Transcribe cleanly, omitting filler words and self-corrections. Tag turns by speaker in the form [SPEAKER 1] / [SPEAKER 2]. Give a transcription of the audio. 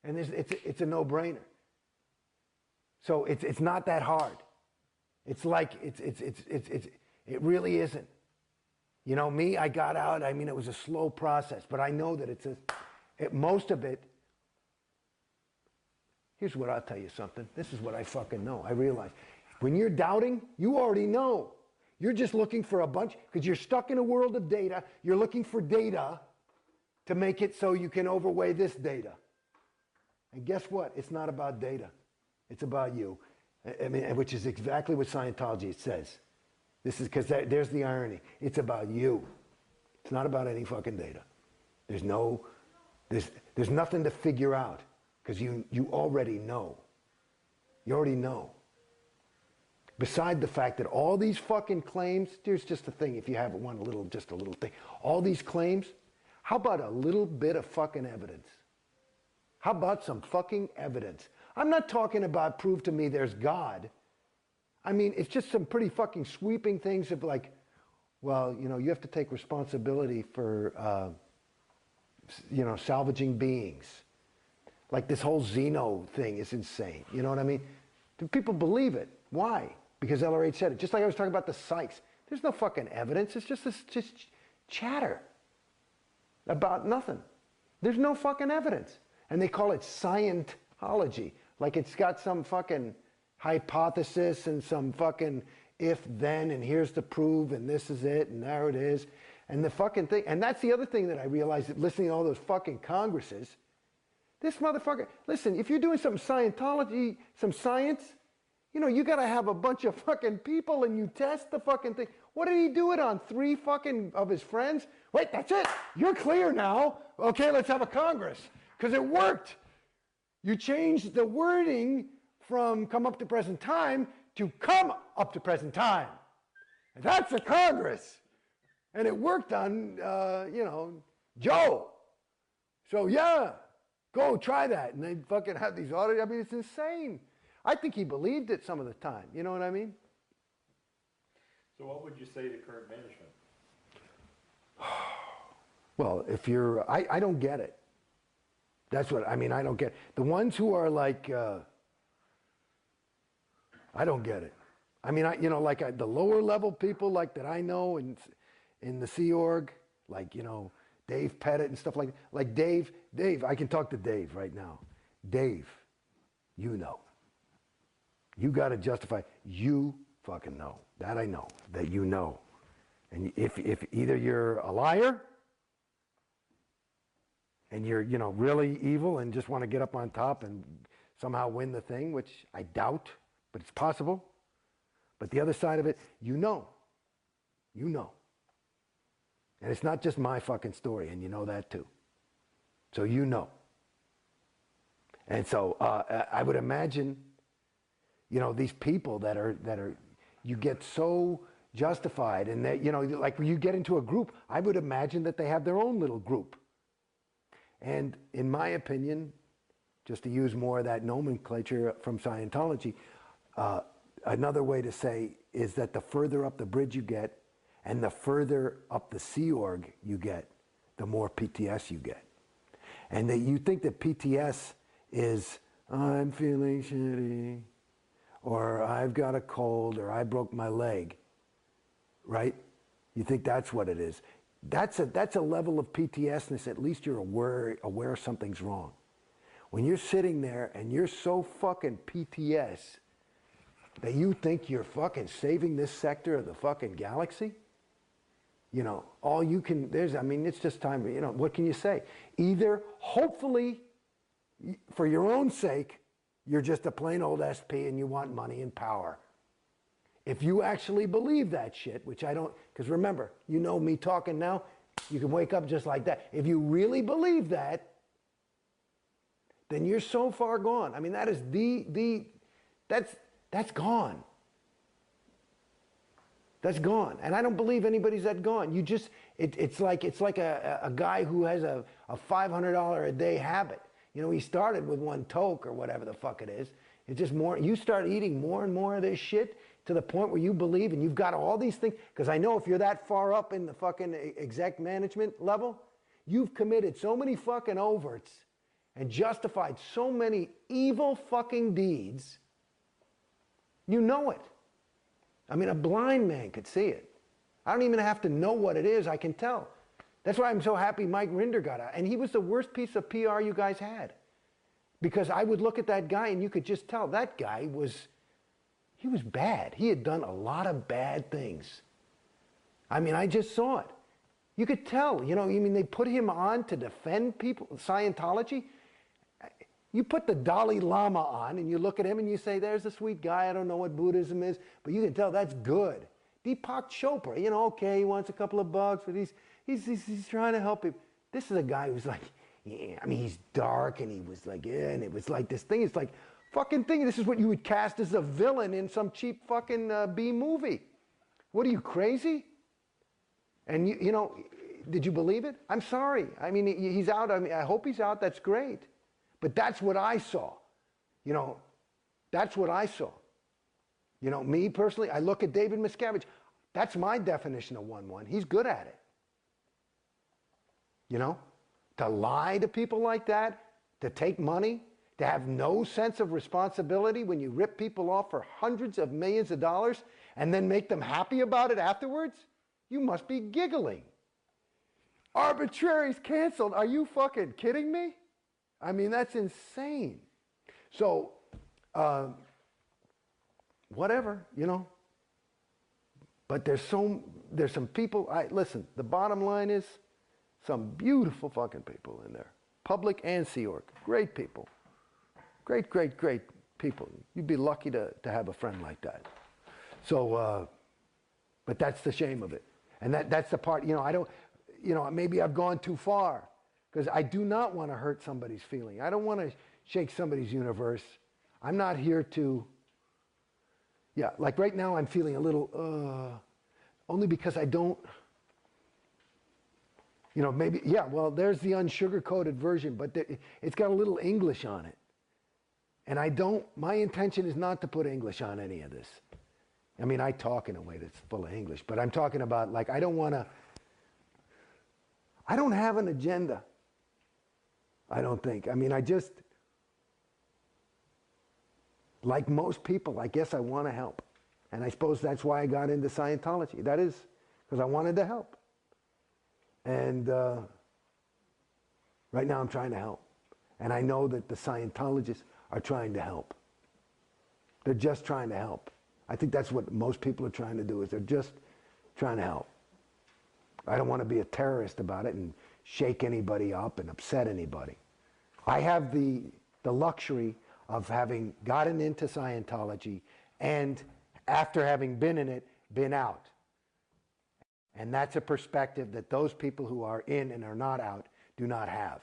[SPEAKER 1] And it's a no-brainer. So it's not that hard. It's like, it really isn't. You know, me, I got out, I mean, it was a slow process, but I know that most of it, here's what I'll tell you something. This is what I fucking know. I realize when you're doubting, you already know. You're just looking for a bunch, because you're stuck in a world of data. You're looking for data to make it so you can overweigh this data. And guess what? It's not about data. It's about you. I mean, which is exactly what Scientology says. This is because there's the irony. It's about you. It's not about any fucking data. There's nothing to figure out because you already know. You already know. Beside the fact that all these fucking claims, here's just a thing if you have just a little thing. All these claims, how about a little bit of fucking evidence? How about some fucking evidence? I'm not talking about prove to me there's God. I mean, it's just some pretty fucking sweeping things of like, well, you know, you have to take responsibility for, you know, salvaging beings. Like this whole Xeno thing is insane. You know what I mean? Do people believe it? Why? Because LRH said it. Just like I was talking about the psychs. There's no fucking evidence. It's just chatter about nothing. There's no fucking evidence. And they call it Scientology. Like it's got some fucking hypothesis and some fucking if-then and here's the proof and this is it and there it is. And the fucking thing, and that's the other thing that I realized that listening to all those fucking congresses, this motherfucker, listen, if you're doing some Scientology, some science, you know, you gotta have a bunch of fucking people and you test the fucking thing. What did he do it on? 3 fucking of his friends? Wait, that's it. You're clear now. Okay, let's have a Congress. Because it worked. You changed the wording from come up to present time to come up to present time. And that's a Congress. And it worked on, you know, Joe. So yeah, go try that. And they fucking have these audits. I mean, it's insane. I think he believed it some of the time. You know what I mean?
[SPEAKER 2] So what would you say to current management?
[SPEAKER 1] Well, if you're, I don't get it. That's what, I mean, I don't get it. The ones who are like, I don't get it. I mean, you know, like the lower level people like that I know in the Sea Org, like, you know, Dave Pettit and stuff like that. Like Dave, I can talk to Dave right now. Dave, you know. You got to justify, you fucking know. That I know, that you know. And if either you're a liar and you're, you know, really evil and just want to get up on top and somehow win the thing, which I doubt, but it's possible. But the other side of it, you know. You know. And it's not just my fucking story, and you know that too. So you know. And so I would imagine, you know, these people that are, you get so justified, and that, you know, like when you get into a group, I would imagine that they have their own little group. And in my opinion, just to use more of that nomenclature from Scientology, another way to say is that the further up the bridge you get, and the further up the Sea Org you get, the more PTS you get. And that you think that PTS is, I'm feeling shitty, or I've got a cold, or I broke my leg, right? You think that's what it is. That's a level of PTSness, at least you're aware something's wrong. When you're sitting there and you're so fucking PTS that you think you're fucking saving this sector of the fucking galaxy, you know, all you can, I mean, it's just time, you know, what can you say? Either, hopefully, for your own sake, you're just a plain old SP and you want money and power. If you actually believe that shit, which I don't, because remember, you know me talking now, you can wake up just like that. If you really believe that, then you're so far gone. I mean, that is that's gone. That's gone. And I don't believe anybody's that gone. You just, it's like a guy who has a $500 a day habit. You know, he started with one toke or whatever the fuck it is. It's just more, you start eating more and more of this shit to the point where you believe, and you've got all these things, because I know if you're that far up in the fucking exec management level, you've committed so many fucking overts and justified so many evil fucking deeds, you know it. I mean, a blind man could see it. I don't even have to know what it is, I can tell. That's why I'm so happy Mike Rinder got out. And he was the worst piece of PR you guys had. Because I would look at that guy and you could just tell that guy was, he was bad. He had done a lot of bad things. I mean, I just saw it. You could tell, you know, I mean, they put him on to defend people, Scientology. You put the Dalai Lama on and you look at him and you say, there's a sweet guy, I don't know what Buddhism is, but you can tell that's good. Deepak Chopra, you know, okay, he wants a couple of bucks, but he's trying to help him. This is a guy who's like, yeah, I mean, he's dark and he was like, yeah, and it was like this thing. It's like, fucking thing, this is what you would cast as a villain in some cheap fucking B movie. What are you, crazy? And you know, did you believe it? I'm sorry. I mean, he's out. I mean, I hope he's out. That's great. But that's what I saw. You know, that's what I saw. You know, me personally, I look at David Miscavige. That's my definition of 1-1. He's good at it. You know, to lie to people like that, to take money, to have no sense of responsibility when you rip people off for hundreds of millions of dollars and then make them happy about it afterwards? You must be giggling. Arbitrary's canceled. Are you fucking kidding me? I mean, that's insane. So, whatever, you know. But there's some people, listen, the bottom line is some beautiful fucking people in there. Public and Sea Org. Great people. Great, great, great people. You'd be lucky to have a friend like that. So, but that's the shame of it. And that's the part, you know, I don't, you know, maybe I've gone too far because I do not want to hurt somebody's feeling. I don't want to shake somebody's universe. I'm not here to, yeah, like right now I'm feeling a little, only because I don't, you know, maybe, yeah, well, there's the unsugar-coated version, but it's got a little English on it. And my intention is not to put English on any of this. I mean, I talk in a way that's full of English, but I'm talking about, like, I don't have an agenda. I don't think. I mean, like most people, I guess I want to help. And I suppose that's why I got into Scientology. That is because I wanted to help. And right now I'm trying to help. And I know that the Scientologists are trying to help. They're just trying to help. I think that's what most people are trying to do, is they're just trying to help. I don't want to be a terrorist about it and shake anybody up and upset anybody. I have the luxury of having gotten into Scientology and after having been in it, been out. And that's a perspective that those people who are in and are not out do not have.